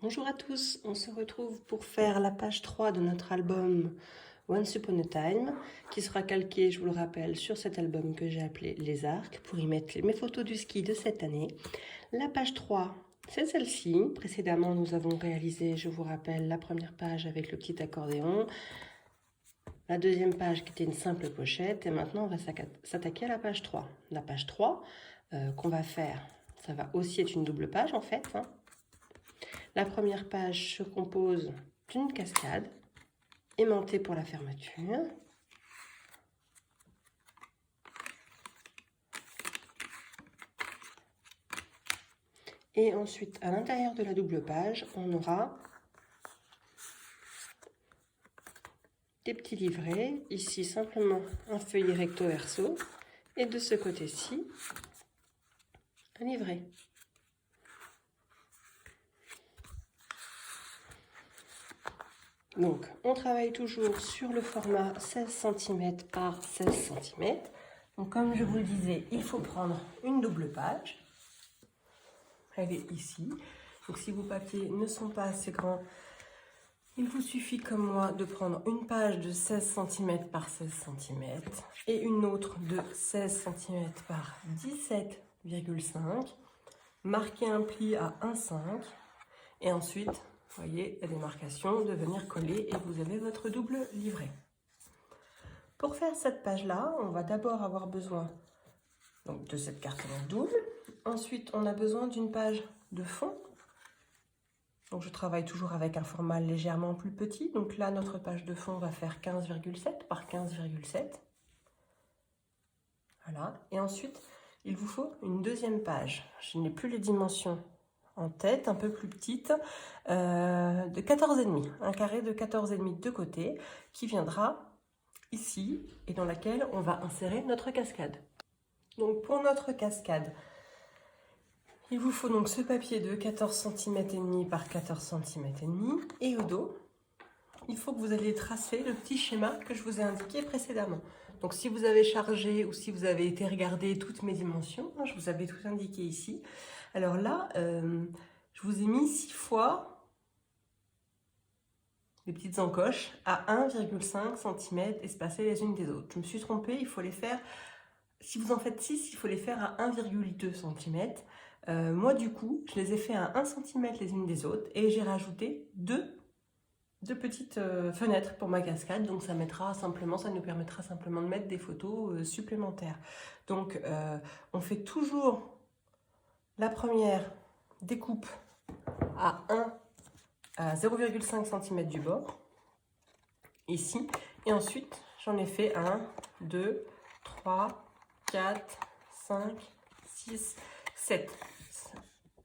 Bonjour à tous, on se retrouve pour faire la page 3 de notre album Once Upon a Time, qui sera calqué, je vous le rappelle, sur cet album que j'ai appelé Les Arcs, pour y mettre mes photos du ski de cette année. La page 3, c'est celle-ci. Précédemment, nous avons réalisé, je vous rappelle, la première page avec le petit accordéon, la deuxième page qui était une simple pochette, et maintenant on va s'attaquer à la page 3. La page 3 qu'on va faire, ça va aussi être une double page en fait, hein. La première page se compose d'une cascade aimantée pour la fermeture. Et ensuite, à l'intérieur de la double page, on aura des petits livrets. Ici, simplement un feuillet recto verso. Et de ce côté-ci, un livret. Donc, on travaille toujours sur le format 16 cm par 16 cm. Donc, comme je vous le disais, il faut prendre une double page. Elle est ici. Donc, si vos papiers ne sont pas assez grands, il vous suffit, comme moi, de prendre une page de 16 cm par 16 cm et une autre de 16 cm par 17,5. Marquer un pli à 1,5 et ensuite, vous voyez, il y a des marcations de venir coller et vous avez votre double livret. Pour faire cette page-là, on va d'abord avoir besoin donc, de cette cartonnette double. Ensuite, on a besoin d'une page de fond. Donc, je travaille toujours avec un format légèrement plus petit. Donc là, notre page de fond va faire 15,7 par 15,7. Voilà. Et ensuite, il vous faut une deuxième page. Je n'ai plus les dimensions en tête, un peu plus petite, de 14,5. Un carré de 14,5 de côté qui viendra ici et dans laquelle on va insérer notre cascade. Donc pour notre cascade, il vous faut donc ce papier de 14 cm et demi par 14 cm et demi et au dos, il faut que vous alliez tracer le petit schéma que je vous ai indiqué précédemment. Donc si vous avez chargé ou si vous avez été regarder toutes mes dimensions, je vous avais tout indiqué ici. Alors là, je vous ai mis 6 fois les petites encoches à 1,5 cm espacées les unes des autres. Je me suis trompée, il faut les faire, si vous en faites 6, il faut les faire à 1,2 cm. Moi du coup, je les ai fait à 1 cm les unes des autres et j'ai rajouté deux petites fenêtres pour ma cascade, donc ça nous permettra simplement de mettre des photos supplémentaires. Donc on fait toujours la première découpe à 0,5 cm du bord, ici, et ensuite j'en ai fait 1, 2, 3, 4, 5, 6, 7.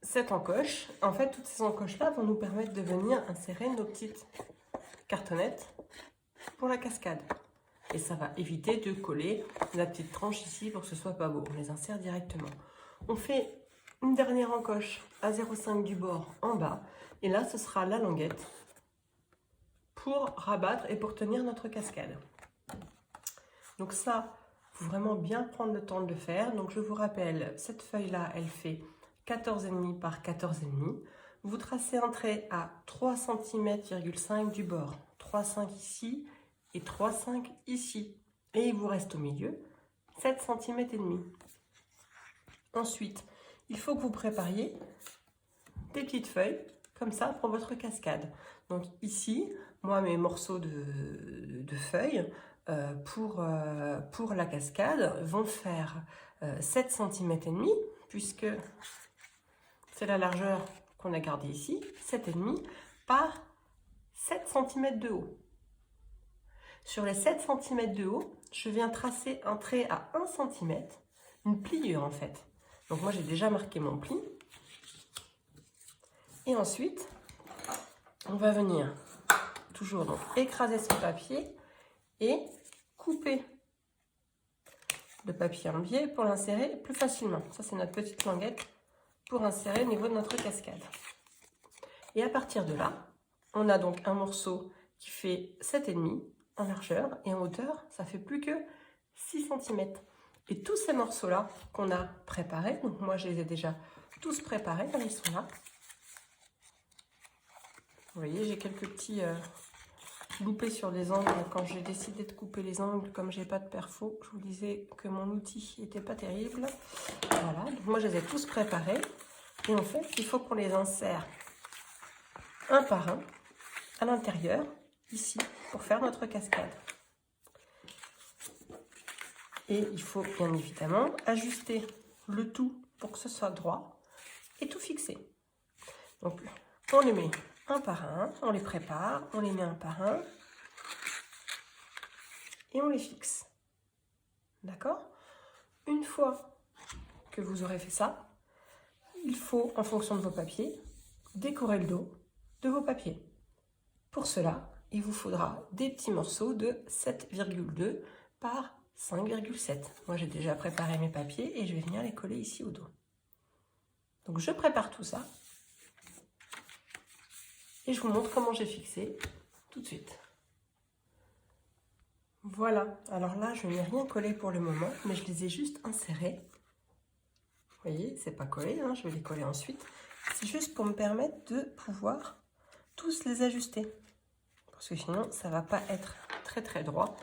7 encoches. En fait, toutes ces encoches-là vont nous permettre de venir insérer nos petites cartonnettes pour la cascade. Et ça va éviter de coller la petite tranche ici pour que ce soit pas beau. On les insère directement. On fait une dernière encoche à 0,5 du bord en bas. Et là, ce sera la languette pour rabattre et pour tenir notre cascade. Donc ça, il faut vraiment bien prendre le temps de le faire. Donc je vous rappelle, cette feuille-là, elle fait 14,5 par 14,5. Vous tracez un trait à 3 cm,5 du bord. 3,5 ici et 3,5 ici. Et il vous reste au milieu 7 cm et demi. Ensuite, il faut que vous prépariez des petites feuilles comme ça pour votre cascade. Donc ici, moi mes morceaux de feuilles pour la cascade vont faire 7 cm et demi puisque c'est la largeur qu'on a gardée ici, 7,5 par 7 cm de haut. Sur les 7 cm de haut, je viens tracer un trait à 1 cm, une pliure en fait. Donc moi j'ai déjà marqué mon pli. Et ensuite, on va venir toujours donc écraser ce papier et couper le papier en biais pour l'insérer plus facilement. Ça c'est notre petite languette pour insérer au niveau de notre cascade. Et à partir de là, on a donc un morceau qui fait 7,5 en largeur et en hauteur, ça fait plus que 6 cm. Et tous ces morceaux-là qu'on a préparés, donc moi je les ai déjà tous préparés, ils sont là. Vous voyez, j'ai quelques petits loupés sur les angles. Quand j'ai décidé de couper les angles, comme j'ai pas de perfo, je vous disais que mon outil n'était pas terrible. Voilà, donc moi je les ai tous préparés. Et en fait, il faut qu'on les insère un par un à l'intérieur, ici, pour faire notre cascade. Et il faut bien évidemment ajuster le tout pour que ce soit droit et tout fixé. Donc on les met un par un, on les prépare, on les met un par un et on les fixe. D'accord? Une fois que vous aurez fait ça, il faut, en fonction de vos papiers, décorer le dos de vos papiers. Pour cela, il vous faudra des petits morceaux de 7,2 par 5,7. Moi, j'ai déjà préparé mes papiers et je vais venir les coller ici au dos. Donc, je prépare tout ça et je vous montre comment j'ai fixé tout de suite. Voilà. Alors là, je n'ai rien collé pour le moment, mais je les ai juste insérés. Vous voyez, c'est pas collé, hein, je vais les coller ensuite. C'est juste pour me permettre de pouvoir tous les ajuster. Parce que sinon, ça va pas être très très droit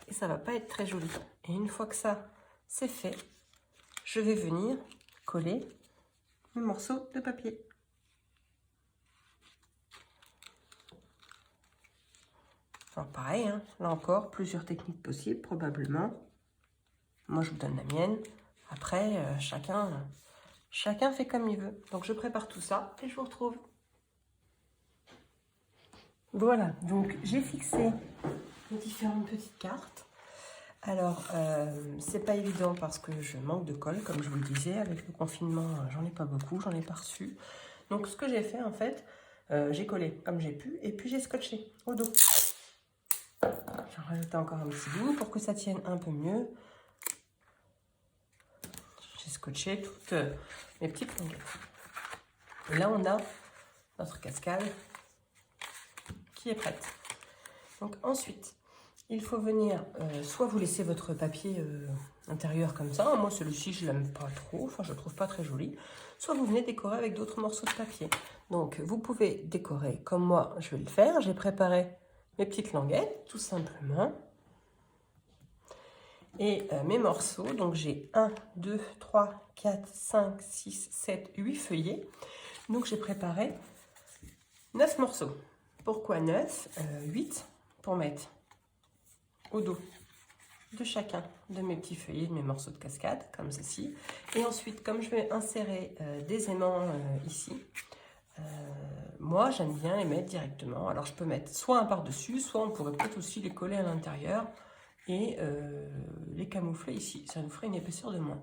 et ça va pas être très joli. Et une fois que ça, c'est fait, je vais venir coller mes morceaux de papier. Alors pareil, hein, là encore, plusieurs techniques possibles, probablement. Moi, je vous donne la mienne. Après, chacun fait comme il veut. Donc, je prépare tout ça et je vous retrouve. Voilà, donc j'ai fixé les différentes petites cartes. Alors, c'est pas évident parce que je manque de colle, comme je vous le disais. Avec le confinement, j'en ai pas beaucoup, j'en ai pas reçu. Donc, ce que j'ai fait, en fait, j'ai collé comme j'ai pu et puis j'ai scotché au dos. J'en rajoute encore un petit bout pour que ça tienne un peu mieux. J'ai scotché toutes mes petites longueurs. Et là, on a notre cascade qui est prête. Donc ensuite, il faut venir, soit vous laissez votre papier intérieur comme ça, moi celui-ci je l'aime pas trop, enfin je le trouve pas très joli, soit vous venez décorer avec d'autres morceaux de papier. Donc vous pouvez décorer comme moi je vais le faire, j'ai préparé mes petites languettes tout simplement. Et mes morceaux, donc j'ai 1, 2, 3, 4, 5, 6, 7, 8 feuillets. Donc j'ai préparé 9 morceaux. Pourquoi 9 8 pour mettre au dos de chacun de mes petits feuillets, de mes morceaux de cascade, comme ceci. Et ensuite, comme je vais insérer des aimants ici, moi j'aime bien les mettre directement. Alors je peux mettre soit un par-dessus, soit on pourrait peut-être aussi les coller à l'intérieur et les camoufler ici. Ça nous ferait une épaisseur de moins.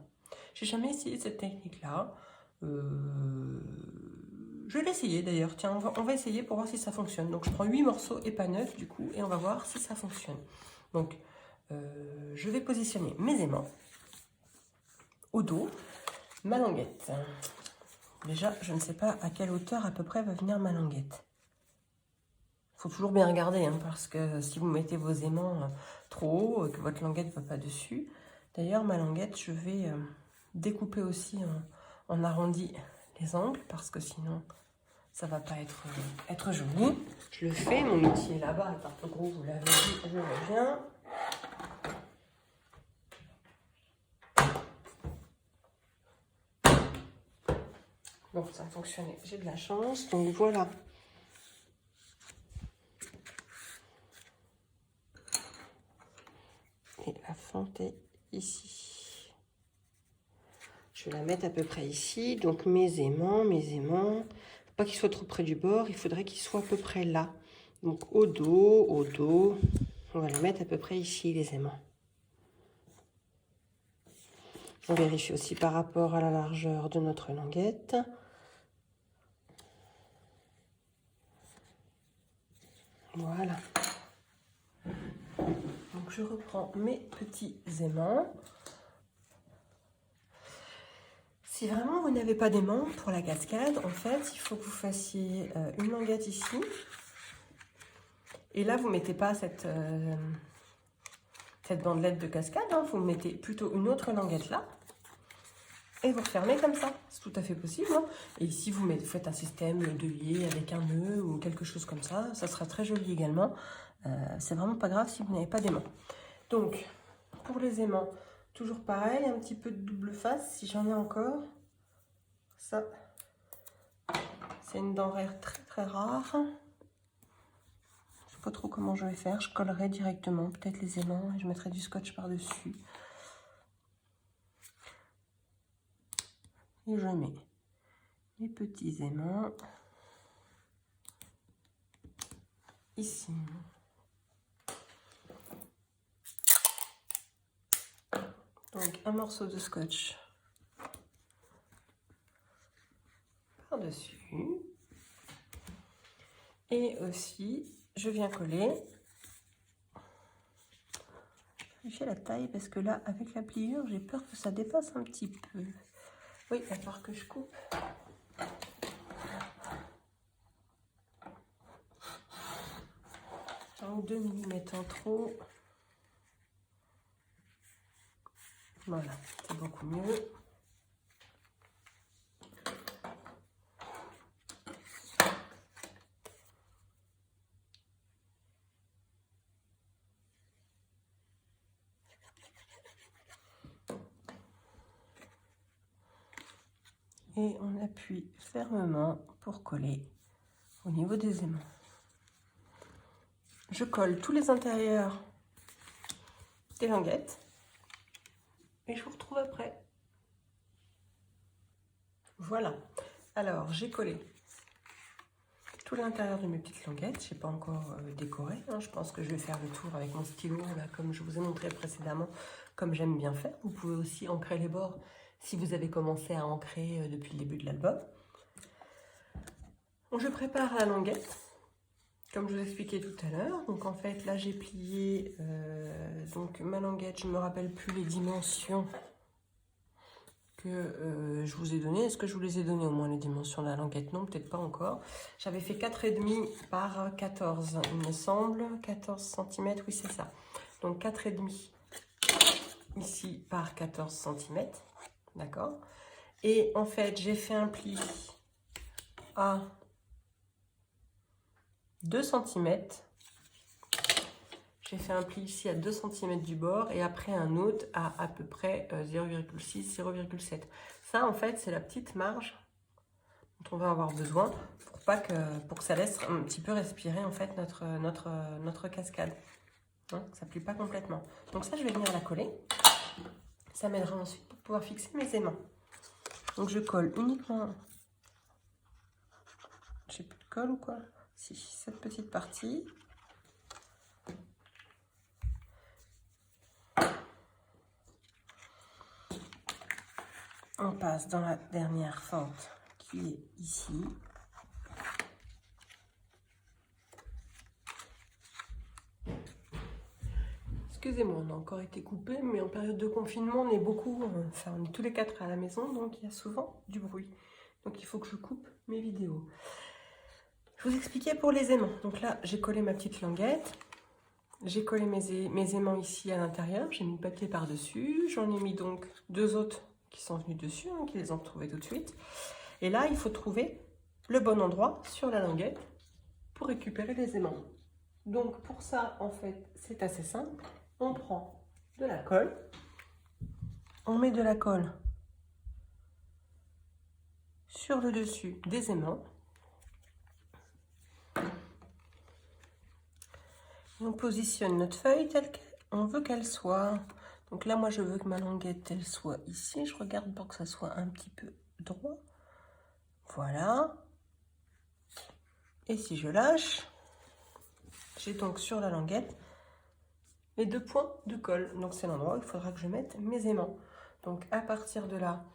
J'ai jamais essayé cette technique-là. Je vais l'essayer d'ailleurs. Tiens, on va essayer pour voir si ça fonctionne. Donc je prends 8 morceaux et pas 9 du coup, et on va voir si ça fonctionne. Donc je vais positionner mes aimants au dos, ma languette. Déjà, je ne sais pas à quelle hauteur à peu près va venir ma languette. Il faut toujours bien regarder, hein, parce que si vous mettez vos aimants trop haut, que votre languette ne va pas dessus. D'ailleurs, ma languette, je vais découper aussi en arrondi les angles, parce que sinon, ça ne va pas être joli. Je le fais, mon outil est là-bas, le tarte-gros, vous l'avez vu, je reviens. Bon, ça a fonctionné, j'ai de la chance, donc voilà. Et la fente est ici. Je vais la mettre à peu près ici, donc mes aimants, faut pas qu'ils soient trop près du bord, il faudrait qu'ils soient à peu près là. Donc au dos, on va les mettre à peu près ici, les aimants. On vérifie aussi par rapport à la largeur de notre languette. Voilà. Donc je reprends mes petits aimants. Si vraiment vous n'avez pas d'aimants pour la cascade, en fait, il faut que vous fassiez une languette ici. Et là, vous ne mettez pas cette bandelette de cascade, hein, vous mettez plutôt une autre languette là. et vous refermez comme ça. C'est tout à fait possible. Hein. Et ici, vous faites un système de lié avec un nœud ou quelque chose comme ça. Ça sera très joli également. C'est vraiment pas grave si vous n'avez pas d'aimant. Donc, pour les aimants, toujours pareil, un petit peu de double face si j'en ai encore. Ça, c'est une denrée très très rare. Je sais pas trop comment je vais faire. Je collerai directement peut-être les aimants et je mettrai du scotch par-dessus. Et je mets les petits aimants ici. Donc un morceau de scotch par-dessus. Et aussi, je viens coller. Vérifier la taille parce que là, avec la pliure, j'ai peur que ça dépasse un petit peu. Oui, il va falloir que je coupe. Donc 2 mm en trop. Voilà, c'est beaucoup mieux. Et on appuie fermement pour coller au niveau des aimants. Je colle tous les intérieurs des languettes et je vous retrouve après. Voilà, alors j'ai collé tout l'intérieur de mes petites languettes. Je n'ai pas encore décoré, hein. Je pense que je vais faire le tour avec mon stylo, là, comme je vous ai montré précédemment, comme j'aime bien faire. Vous pouvez aussi ancrer les bords si vous avez commencé à ancrer depuis le début de l'album. Je prépare la languette, comme je vous expliquais tout à l'heure. Donc en fait, là j'ai plié donc ma languette, je ne me rappelle plus les dimensions que je vous ai données. Est-ce que je vous les ai données au moins les dimensions de la languette? Non, peut-être pas encore. J'avais fait 4,5 par 14, il me semble. 14 cm, oui c'est ça. Donc 4,5 ici par 14 cm. D'accord. Et en fait, j'ai fait un pli à 2 cm. J'ai fait un pli ici à 2 cm du bord et après un autre à peu près 0,6, 0,7. Ça, en fait, c'est la petite marge dont on va avoir besoin pour que ça laisse un petit peu respirer en fait notre cascade. Hein, que ça ne plie pas complètement. Donc ça, je vais venir la coller. Ça m'aidera ensuite pour pouvoir fixer mes aimants. Donc je colle uniquement... J'ai plus de colle ou quoi? Si, cette petite partie. On passe dans la dernière fente qui est ici. Excusez-moi, on a encore été coupé, mais en période de confinement, on est beaucoup, enfin on est tous les 4 à la maison, donc il y a souvent du bruit. Donc il faut que je coupe mes vidéos. Je vous expliquais pour les aimants. Donc là, j'ai collé ma petite languette. J'ai collé mes aimants ici à l'intérieur. J'ai mis le papier par-dessus. J'en ai mis donc 2 autres qui sont venus dessus, hein, qui les ont retrouvés tout de suite. Et là, il faut trouver le bon endroit sur la languette pour récupérer les aimants. Donc pour ça, en fait, c'est assez simple. On prend de la colle. On met de la colle sur le dessus des aimants. On positionne notre feuille telle qu'on veut qu'elle soit. Donc là, moi, je veux que ma languette, elle soit ici. Je regarde pour que ça soit un petit peu droit. Voilà. Et si je lâche, j'ai donc sur la languette les 2 points de colle. Donc c'est l'endroit où il faudra que je mette mes aimants. Donc à partir de là,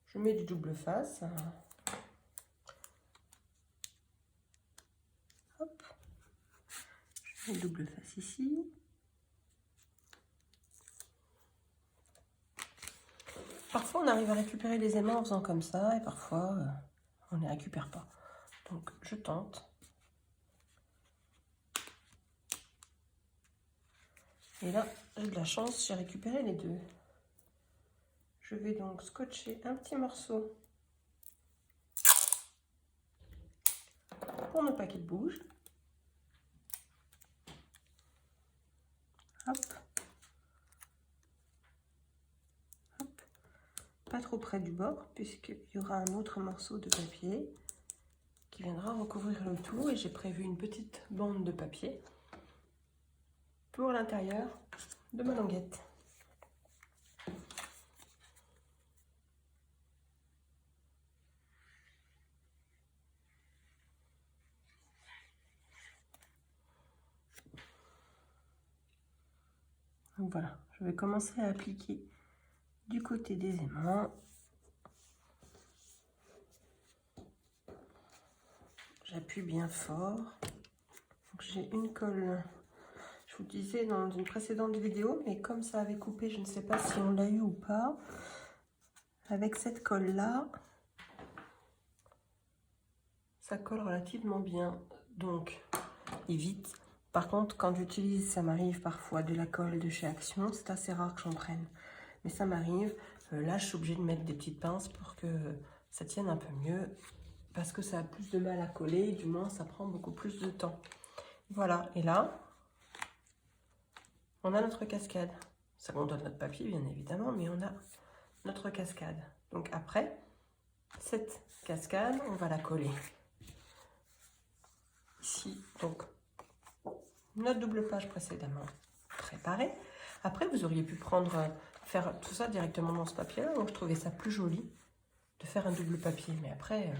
je mets du double face. Hop. Je mets le double face ici. Parfois, on arrive à récupérer les aimants en faisant comme ça, et parfois, on ne les récupère pas. Donc, je tente. Et là, j'ai de la chance, j'ai récupéré les 2. Je vais donc scotcher un petit morceau pour ne pas qu'il bouge. Hop. Hop. Pas trop près du bord, puisqu'il y aura un autre morceau de papier qui viendra recouvrir le tout. Et j'ai prévu une petite bande de papier pour l'intérieur de ma languette. Donc voilà, je vais commencer à appliquer du côté des aimants. J'appuie bien fort. J'ai une colle, je vous disais dans une précédente vidéo, mais comme ça avait coupé, je ne sais pas si on l'a eu ou pas. Avec cette colle là, ça colle relativement bien, donc évite. Par contre, quand j'utilise, ça m'arrive parfois de la colle de chez Action, c'est assez rare que j'en prenne, mais ça m'arrive. Là, je suis obligée de mettre des petites pinces pour que ça tienne un peu mieux, parce que ça a plus de mal à coller, du moins ça prend beaucoup plus de temps. Voilà, et là, on a notre cascade. Ça contient notre papier, bien évidemment, mais on a notre cascade. Donc après, cette cascade, on va la coller ici. Donc, notre double page précédemment préparée. Après, vous auriez pu faire tout ça directement dans ce papier-là. Donc, je trouvais ça plus joli de faire un double papier. Mais après,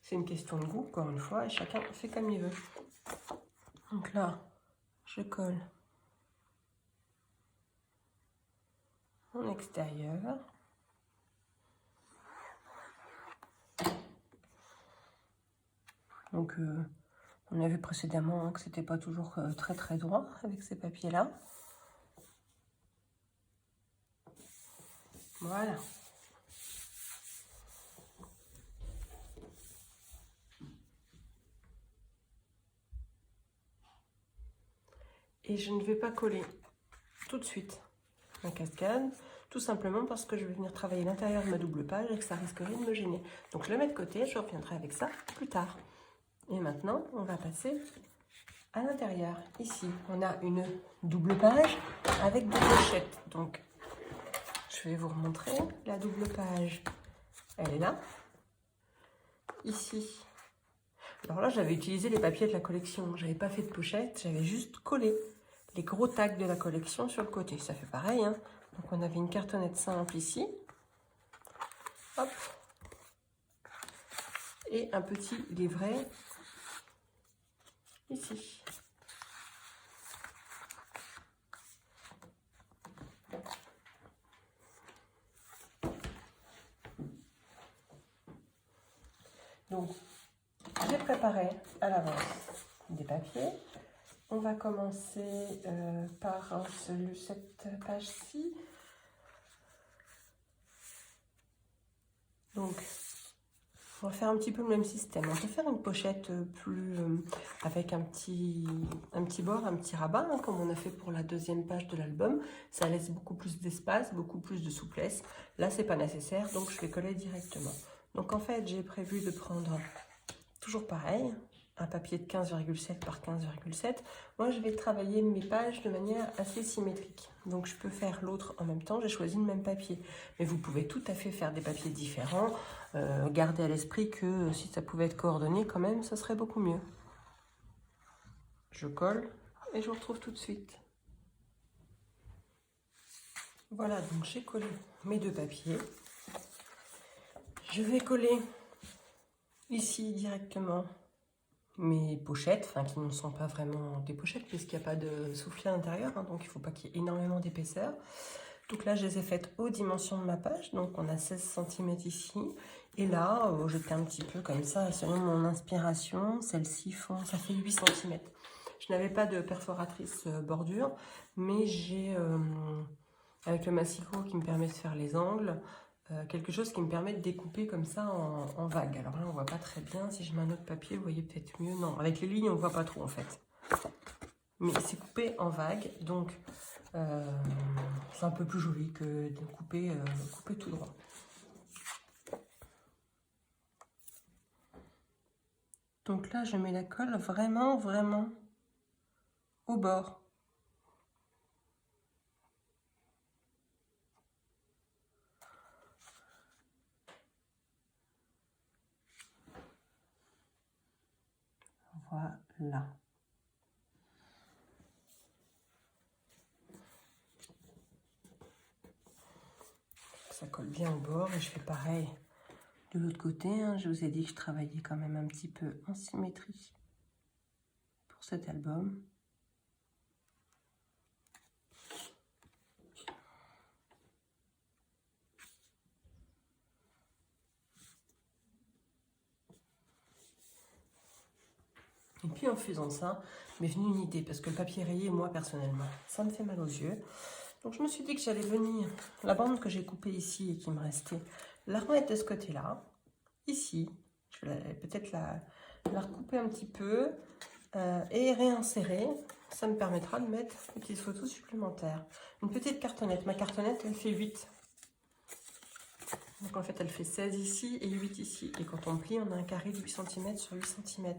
c'est une question de goût, encore une fois, et chacun fait comme il veut. Donc là, je colle en extérieur. Donc, on a vu précédemment que c'était pas toujours très très droit avec ces papiers-là. Voilà. Et je ne vais pas coller tout de suite ma cascade, tout simplement parce que je vais venir travailler l'intérieur de ma double page et que ça risquerait de me gêner. Donc je le mets de côté, je reviendrai avec ça plus tard. Et maintenant, on va passer à l'intérieur. Ici, on a une double page avec des pochettes. Donc, je vais vous remontrer. La double page, elle est là. Ici. Alors là, j'avais utilisé les papiers de la collection. J'avais pas fait de pochette, j'avais juste collé les gros tags de la collection sur le côté. Ça fait pareil, hein. Donc, on avait une cartonnette simple ici. Hop. Et un petit livret ici. Donc, j'ai préparé à l'avance des papiers. On va commencer par cette page-ci. Donc, on va faire un petit peu le même système. On peut faire une pochette avec un petit bord, un petit rabat, hein, comme on a fait pour la deuxième page de l'album. Ça laisse beaucoup plus d'espace, beaucoup plus de souplesse. Là, c'est pas nécessaire, donc je vais coller directement. Donc en fait, j'ai prévu de prendre, toujours pareil, un papier de 15,7 par 15,7. Moi, je vais travailler mes pages de manière assez symétrique. Donc, je peux faire l'autre en même temps. J'ai choisi le même papier. Mais vous pouvez tout à fait faire des papiers différents. Gardez à l'esprit que si ça pouvait être coordonné quand même, ça serait beaucoup mieux. Je colle et je vous retrouve tout de suite. Voilà, donc j'ai collé mes deux papiers. Je vais coller ici directement mes pochettes, enfin qui ne sont pas vraiment des pochettes puisqu'il n'y a pas de soufflet à l'intérieur, hein, donc il ne faut pas qu'il y ait énormément d'épaisseur. Donc là, je les ai faites aux dimensions de ma page, donc on a 16 cm ici. Et là, j'étais un petit peu comme ça, selon mon inspiration, celles-ci font, ça fait 8 cm. Je n'avais pas de perforatrice bordure, mais j'ai, avec le massicot qui me permet de faire les angles, quelque chose qui me permet de découper comme ça en vague. Alors là, on ne voit pas très bien. Si je mets un autre papier, vous voyez peut-être mieux. Non, avec les lignes, on ne voit pas trop en fait. Mais c'est coupé en vague. Donc, C'est un peu plus joli que de couper tout droit. Donc là, je mets la colle vraiment, vraiment au bord. Voilà. Ça colle bien au bord et je fais pareil de l'autre côté. Hein. Je vous ai dit que je travaillais quand même un petit peu en symétrie pour cet album. Et puis en faisant ça, m'est venue une idée, parce que le papier rayé, moi personnellement, ça me fait mal aux yeux. Donc je me suis dit que j'allais venir, la bande que j'ai coupée ici et qui me restait, la remettre de ce côté-là, ici. Je vais peut-être la recouper un petit peu et réinsérer. Ça me permettra de mettre une petite photo supplémentaire. Une petite cartonnette. Ma cartonnette, elle fait 8. Donc en fait, elle fait 16 ici et 8 ici. Et quand on plie, on a un carré de 8 cm sur 8 cm.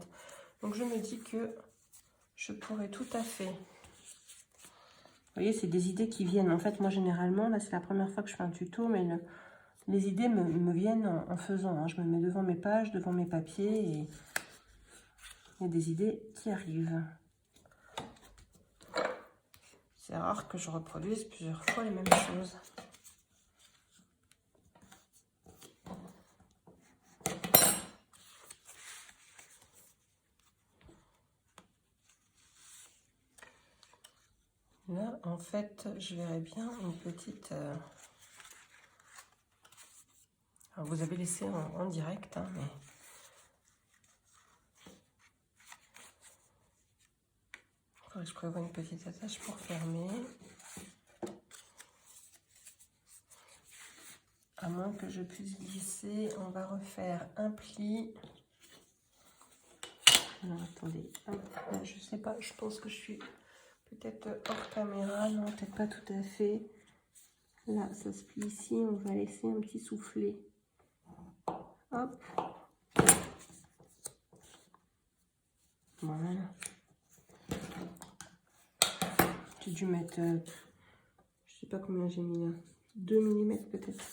Donc je me dis que je pourrais tout à fait... Vous voyez, c'est des idées qui viennent. En fait, moi, généralement, là, c'est la première fois que je fais un tuto, mais les idées me viennent en faisant. Hein. Je me mets devant mes pages, devant mes papiers, et il y a des idées qui arrivent. C'est rare que je reproduise plusieurs fois les mêmes choses. Là, en fait, je verrais bien une petite... Alors, vous avez laissé en direct, hein, mais... Je prévois une petite attache pour fermer. À moins que je puisse glisser, on va refaire un pli. Alors, attendez, là, je sais pas, je pense que je suis peut-être hors caméra, non, peut-être pas tout à fait. Là, ça se plie ici, on va laisser un petit soufflet. Hop. Voilà. J'ai dû mettre, je sais pas combien j'ai mis là, 2 mm peut-être.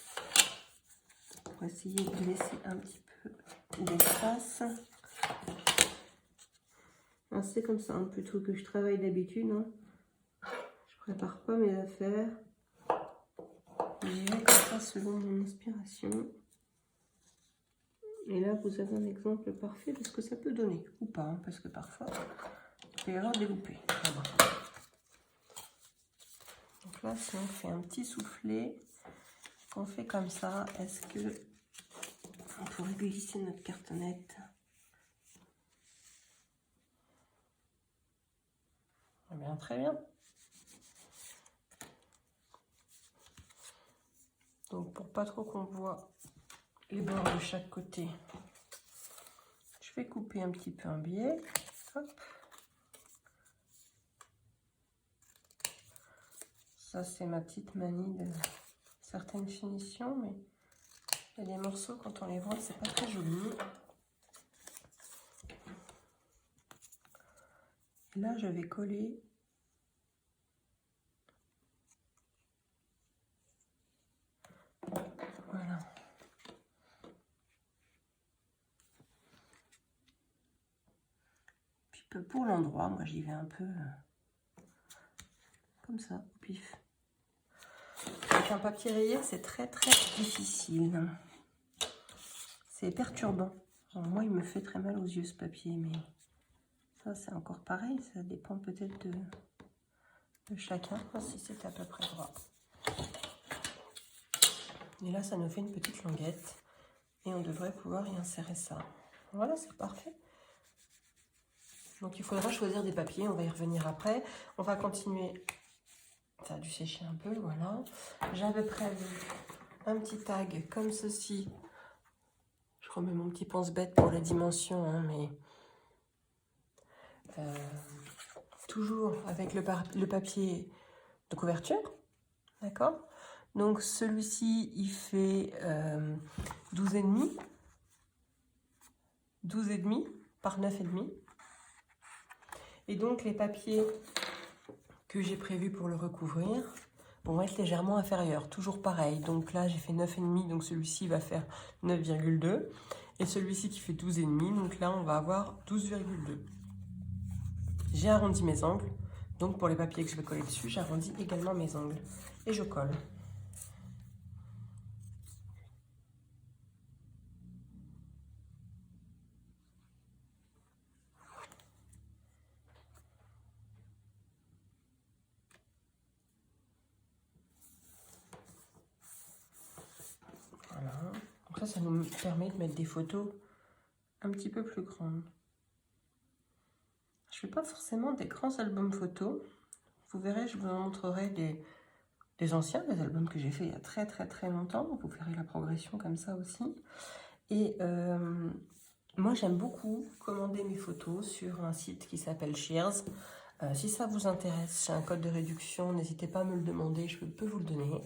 Pour essayer de laisser un petit peu d'espace. C'est comme ça, hein, plutôt que je travaille d'habitude. Hein. Je prépare pas mes affaires. J'y vais comme ça selon mon inspiration. Et là, vous avez un exemple parfait de ce que ça peut donner. Ou pas, hein, parce que parfois, il peut y avoir des loupés. Voilà. Donc là, si on fait un petit soufflet, qu'on fait comme ça, est-ce que on pourrait glisser notre cartonnette? Eh bien, très bien. Donc, pour pas trop qu'on voit les bords de chaque côté, je vais couper un petit peu un biais. Hop. Ça, c'est ma petite manie de certaines finitions, mais il y a des morceaux, quand on les voit, c'est pas très joli. Là, je vais coller. Voilà. Puis pour l'endroit, moi, j'y vais un peu comme ça, au pif. Avec un papier rayé, c'est très difficile. C'est perturbant. Alors, moi, il me fait très mal aux yeux, ce papier, mais ça, c'est encore pareil. Ça dépend peut-être de chacun, si c'est à peu près droit. Et là, ça nous fait une petite languette. Et on devrait pouvoir y insérer ça. Voilà, c'est parfait. Donc, il faudra choisir des papiers. On va y revenir après. On va continuer. Ça a dû sécher un peu, voilà. J'avais prévu un petit tag comme ceci. Je remets mon petit pense-bête pour les dimensions, hein, mais toujours avec le papier de couverture. D'accord? Donc celui-ci, il fait 12,5. 12,5 par 9,5. Et donc les papiers que j'ai prévus pour le recouvrir vont être légèrement inférieurs, toujours pareil. Donc là j'ai fait 9,5, donc celui-ci va faire 9,2. Et celui-ci qui fait 12,5, donc là on va avoir 12,2. J'ai arrondi mes angles, donc pour les papiers que je vais coller dessus, j'arrondis également mes angles. Et je colle. Voilà. Donc ça nous permet de mettre des photos un petit peu plus grandes. Je ne fais pas forcément des grands albums photos. Vous verrez, je vous montrerai des anciens, des albums que j'ai fait il y a très longtemps. Vous verrez la progression comme ça aussi. Et moi, j'aime beaucoup commander mes photos sur un site qui s'appelle Shears. Si ça vous intéresse, j'ai un code de réduction, n'hésitez pas à me le demander, je peux vous le donner.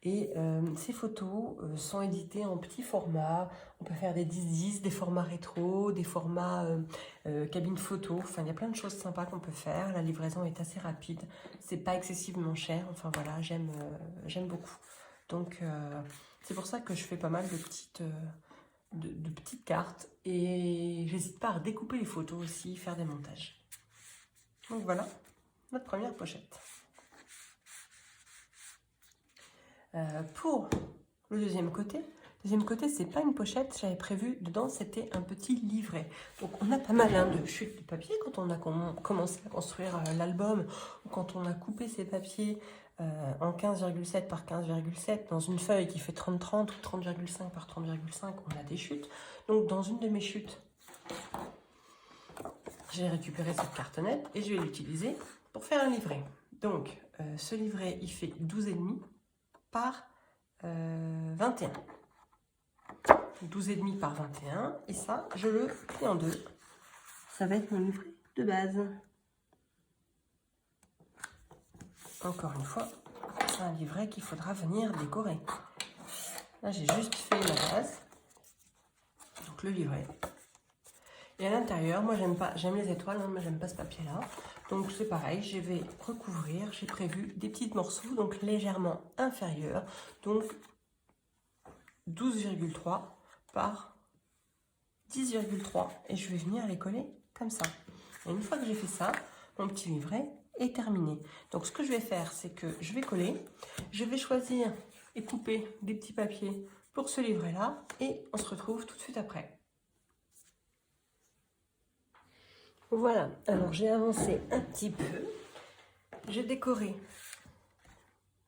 Et ces photos sont éditées en petits formats. On peut faire des 10-10, des formats rétro, des formats cabine photo. Enfin, il y a plein de choses sympas qu'on peut faire. La livraison est assez rapide. C'est pas excessivement cher. Enfin voilà, j'aime beaucoup. Donc c'est pour ça que je fais pas mal de petites cartes. Et j'hésite pas à découper les photos aussi, faire des montages. Donc voilà, notre première pochette. Pour le deuxième côté, c'est pas une pochette, j'avais prévu dedans, c'était un petit livret. Donc on a pas mal de chutes de papier quand on a commencé à construire l'album, ou quand on a coupé ces papiers en 15,7 par 15,7 dans une feuille qui fait 30-30 ou 30,5 par 30,5, on a des chutes. Donc dans une de mes chutes, j'ai récupéré cette cartonnette et je vais l'utiliser pour faire un livret. Donc ce livret, il fait 12,5 par 21. 12,5 par 21. Et ça, je le plie en deux. Ça va être mon livret de base. Encore une fois, c'est un livret qu'il faudra venir décorer. Là, j'ai juste fait la base. Donc, le livret. Et à l'intérieur, moi, j'aime les étoiles, hein, mais j'aime pas ce papier-là. Donc, c'est pareil, je vais recouvrir. J'ai prévu des petits morceaux, donc légèrement inférieurs. Donc, 12,3 par 10,3. Et je vais venir les coller comme ça. Et une fois que j'ai fait ça, mon petit livret est terminé. Donc, ce que je vais faire, c'est que je vais coller. Je vais choisir et couper des petits papiers pour ce livret-là. Et on se retrouve tout de suite après. Voilà, alors j'ai avancé un petit peu, j'ai décoré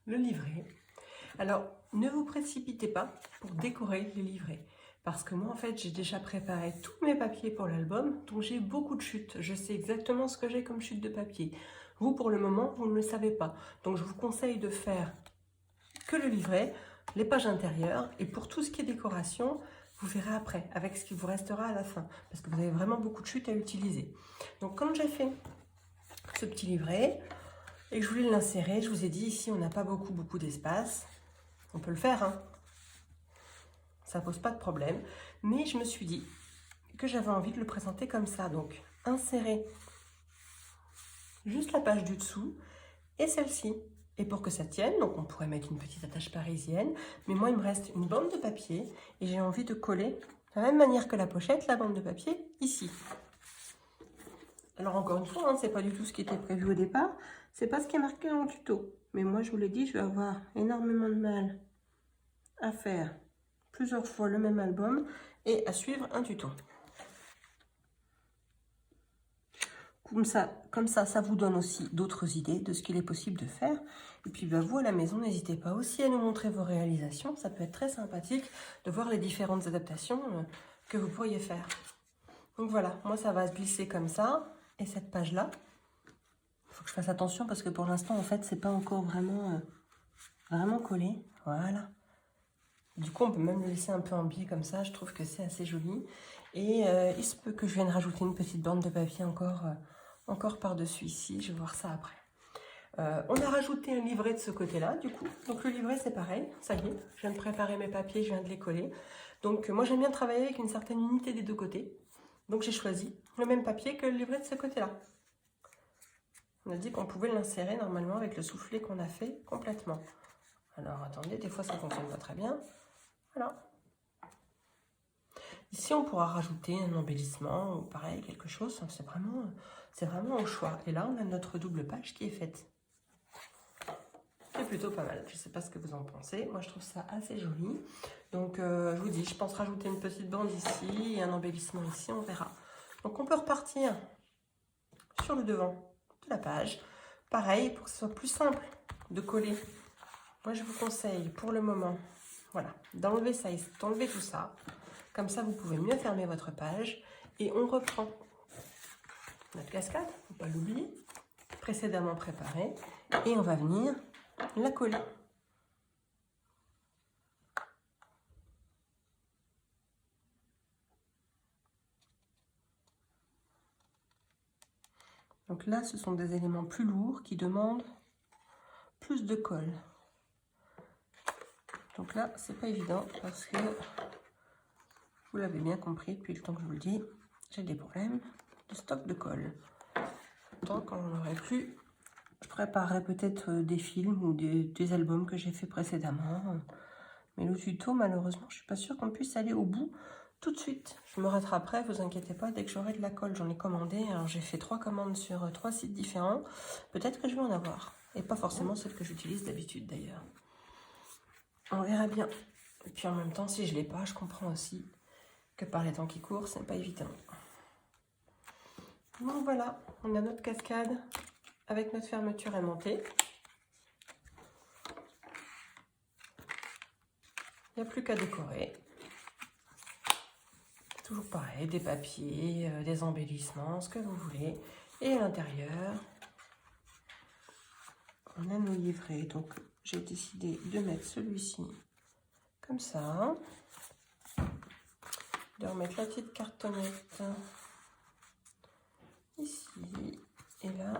le livret. Alors, ne vous précipitez pas pour décorer les livrets, parce que moi, en fait, j'ai déjà préparé tous mes papiers pour l'album, donc j'ai beaucoup de chutes. Je sais exactement ce que j'ai comme chute de papier. Vous, pour le moment, vous ne le savez pas. Donc, je vous conseille de faire que le livret, les pages intérieures, et pour tout ce qui est décoration, vous verrez après, avec ce qui vous restera à la fin, parce que vous avez vraiment beaucoup de chutes à utiliser. Donc, comme j'ai fait ce petit livret, et que je voulais l'insérer, je vous ai dit, ici, on n'a pas beaucoup d'espace. On peut le faire, hein. Ça pose pas de problème. Mais je me suis dit que j'avais envie de le présenter comme ça. Donc, insérer juste la page du dessous et celle-ci. Et pour que ça tienne, donc on pourrait mettre une petite attache parisienne. Mais moi, il me reste une bande de papier et j'ai envie de coller, de la même manière que la pochette, la bande de papier ici. Alors encore une fois, hein, c'est pas du tout ce qui était prévu au départ. C'est pas ce qui est marqué dans le tuto. Mais moi, je vous l'ai dit, je vais avoir énormément de mal à faire plusieurs fois le même album et à suivre un tuto. Comme ça, ça vous donne aussi d'autres idées de ce qu'il est possible de faire. Et puis vous, à la maison, n'hésitez pas aussi à nous montrer vos réalisations. Ça peut être très sympathique de voir les différentes adaptations que vous pourriez faire. Donc voilà, moi ça va se glisser comme ça. Et cette page-là, il faut que je fasse attention parce que pour l'instant, en fait, c'est pas encore vraiment collé. Voilà. Du coup, on peut même le laisser un peu en biais comme ça. Je trouve que c'est assez joli. Et il se peut que je vienne rajouter une petite bande de papier encore par-dessus ici. Je vais voir ça après. On a rajouté un livret de ce côté-là, du coup. Donc le livret, c'est pareil. Ça y est, je viens de préparer mes papiers, je viens de les coller. Donc moi, j'aime bien travailler avec une certaine unité des deux côtés. Donc j'ai choisi le même papier que le livret de ce côté-là. On a dit qu'on pouvait l'insérer normalement avec le soufflet qu'on a fait complètement. Alors attendez, des fois ça ne fonctionne pas très bien. Voilà. Ici, on pourra rajouter un embellissement ou pareil, quelque chose. C'est vraiment au choix. Et là, on a notre double page qui est faite. C'est plutôt pas mal. Je ne sais pas ce que vous en pensez. Moi, je trouve ça assez joli. Donc, je vous dis, je pense rajouter une petite bande ici et un embellissement ici. On verra. Donc, on peut repartir sur le devant de la page. Pareil, pour que ce soit plus simple de coller. Moi, je vous conseille pour le moment, voilà, d'enlever ça, d'enlever tout ça. Comme ça, vous pouvez mieux fermer votre page. Et on reprend notre cascade, il ne faut pas l'oublier, précédemment préparée. Et on va venir la coller. Donc là, ce sont des éléments plus lourds qui demandent plus de colle. Donc là, c'est pas évident parce que, vous l'avez bien compris depuis le temps que je vous le dis, j'ai des problèmes de stock de colle. Tant qu'on aurait pu, je préparerais peut-être des films ou des albums que j'ai fait précédemment. Mais le tuto, malheureusement, je suis pas sûre qu'on puisse aller au bout tout de suite. Je me rattraperai, vous inquiétez pas, dès que j'aurai de la colle, j'en ai commandé. Alors j'ai fait 3 commandes sur 3 sites différents. Peut-être que je vais en avoir. Et pas forcément celle que j'utilise d'habitude d'ailleurs. On verra bien. Et puis en même temps, si je l'ai pas, je comprends aussi que par les temps qui courent, c'est pas évident. Donc voilà, on a notre cascade avec notre fermeture aimantée. Il n'y a plus qu'à décorer. Toujours pareil, des papiers, des embellissements, ce que vous voulez. Et à l'intérieur, on a nos livrets. Donc j'ai décidé de mettre celui-ci comme ça. De remettre la petite cartonnette ici et là.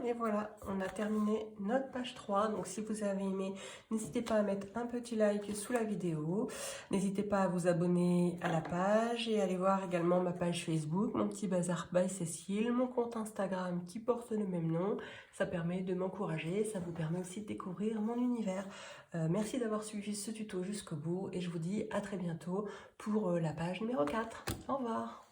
Et voilà, on a terminé notre page 3. Donc si vous avez aimé, n'hésitez pas à mettre un petit like sous la vidéo. N'hésitez pas à vous abonner à la page et aller voir également ma page Facebook, mon petit bazar by Cécile, mon compte Instagram qui porte le même nom. Ça permet de m'encourager, ça vous permet aussi de découvrir mon univers. Merci d'avoir suivi ce tuto jusqu'au bout et je vous dis à très bientôt pour la page numéro 4. Au revoir.